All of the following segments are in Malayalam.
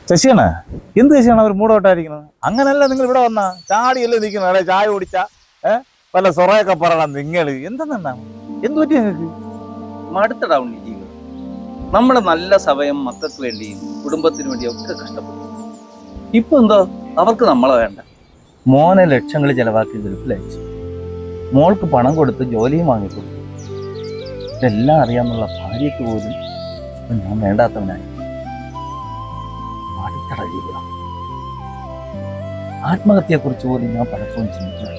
ശശിയാണ് എന്ത് ശശിയാണ് അവർ മൂടോട്ടായിരിക്കുന്നത്? അങ്ങനല്ല, നിങ്ങൾ ഇവിടെ വന്നാ ചാടിയല്ലേ നിൽക്കുന്നത്. അവിടെ ചായ കുടിച്ച വല്ല സൊറയൊക്കെ പറയണം. നിങ്ങൾ എന്തെന്നാണ് എന്ത് പറ്റി നിങ്ങൾക്ക്? മടുത്തടാ ഉണ്ണി ജീവിതം. നമ്മള് നല്ല സമയം മക്കൾക്ക് വേണ്ടിയും കുടുംബത്തിന് വേണ്ടിയും ഒക്കെ കഷ്ടപ്പെട്ടു. ഇപ്പൊ എന്തോ അവർക്ക് നമ്മളെ വേണ്ട. മോനെ ലക്ഷങ്ങൾ ചെലവാക്കി ഗൾഫിലയച്ചു, മോൾക്ക് പണം കൊടുത്ത് ജോലിയും വാങ്ങിക്കൊടുത്തു. ഇതെല്ലാം അറിയാന്നുള്ള ഭാര്യയ്ക്ക് പോലും ഞാൻ വേണ്ടാത്തവനായി. മടുത്തട ജീവിതം. ആത്മഹത്യയെക്കുറിച്ച് പോലും ഞാൻ പലപ്പോഴും ചിന്തിച്ചു.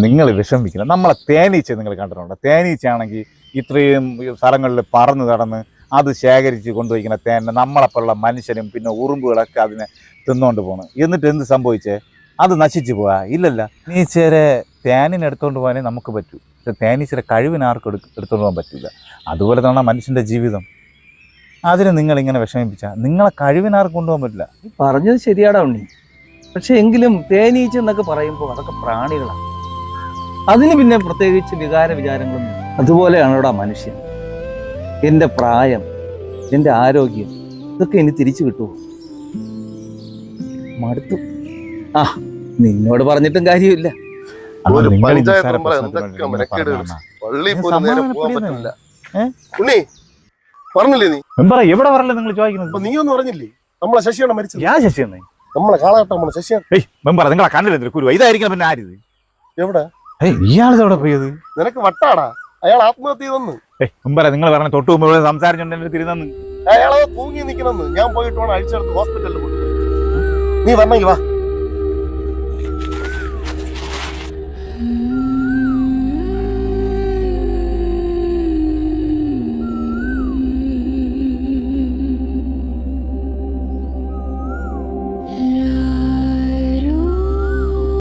നിങ്ങൾ വിഷമിക്കണം. നമ്മളെ തേനീച്ച നിങ്ങൾ കണ്ടിട്ടുണ്ടോ? തേനീച്ചയാണെങ്കിൽ ഇത്രയും സ്ഥലങ്ങളിൽ പറന്ന് നടന്ന് അത് ശേഖരിച്ച് കൊണ്ടുപോയിക്കുന്ന തേനെ നമ്മളെപ്പോലുള്ള മനുഷ്യരും പിന്നെ ഉറുമ്പുകളൊക്കെ അതിനെ തിന്നുകൊണ്ട് പോകണം. എന്നിട്ട് എന്ത് സംഭവിച്ചേ? അത് നശിച്ചു പോവാ? ഇല്ലല്ല. തേനീച്ചരെ തേനിനെ എടുത്തുകൊണ്ട് പോകാനേ നമുക്ക് പറ്റൂ. തേനീച്ചരെ കഴിവിന് ആർക്കും എടുത്തുകൊണ്ട് പോകാൻ പറ്റില്ല. അതുപോലെ തന്നെ മനുഷ്യൻ്റെ ജീവിതം. അതിന് നിങ്ങളിങ്ങനെ വിഷമിപ്പിച്ചാൽ നിങ്ങളെ കഴിവിനാർക്കും കൊണ്ടുപോകാൻ പറ്റില്ല. പറഞ്ഞത് ശരിയാടാ ഉണ്ണി. പക്ഷെ എങ്കിലും തേനീച്ച എന്നൊക്കെ പറയുമ്പോൾ അതൊക്കെ പ്രാണികളാണ്. അതിന് പിന്നെ പ്രത്യേകിച്ച് വിചാരങ്ങളൊന്നും. അതുപോലെയാണോടാ മനുഷ്യൻ. എൻ്റെ പ്രായം, എൻ്റെ ആരോഗ്യം, ഇതൊക്കെ ഇനി തിരിച്ചു കിട്ടുമോ? മടുത്തു. ആ, നിന്നോട് പറഞ്ഞിട്ടും കാര്യമില്ല. എവിടെ പറഞ്ഞില്ല നിങ്ങൾ ചോദിക്കുന്നത്? നീ ഒന്നും പറഞ്ഞില്ലേ നമ്മളെ ശശിയാണ് മരിച്ചത്? ഞാൻ ശശിയെന്നേ? നമ്മളെ കാളകട്ട നമ്മളെ ശശിയാണ്. മെമ്പറ നിങ്ങളെ കണ്ടില്ല കുരു ഇതായിരിക്കണം. പിന്നെ ആരിത്? എവിടെ ഇയാളിത് എവിടെ പോയത്? നിനക്ക് വട്ടാടാ. അയാൾ ആത്മഹത്യ ചെയ്തെന്ന്. മെമ്പറ നിങ്ങൾ പറഞ്ഞ തൊട്ട് മുമ്പ് സംസാരിച്ചോണ്ട് തിരുന്നു. അയാളെ തൂങ്ങി നിൽക്കണമെന്ന്. ഞാൻ പോയിട്ട് വേണം അഴിച്ചെടുത്ത് ഹോസ്പിറ്റലിൽ പോയി. നീ വന്നെങ്കിൽ വാ.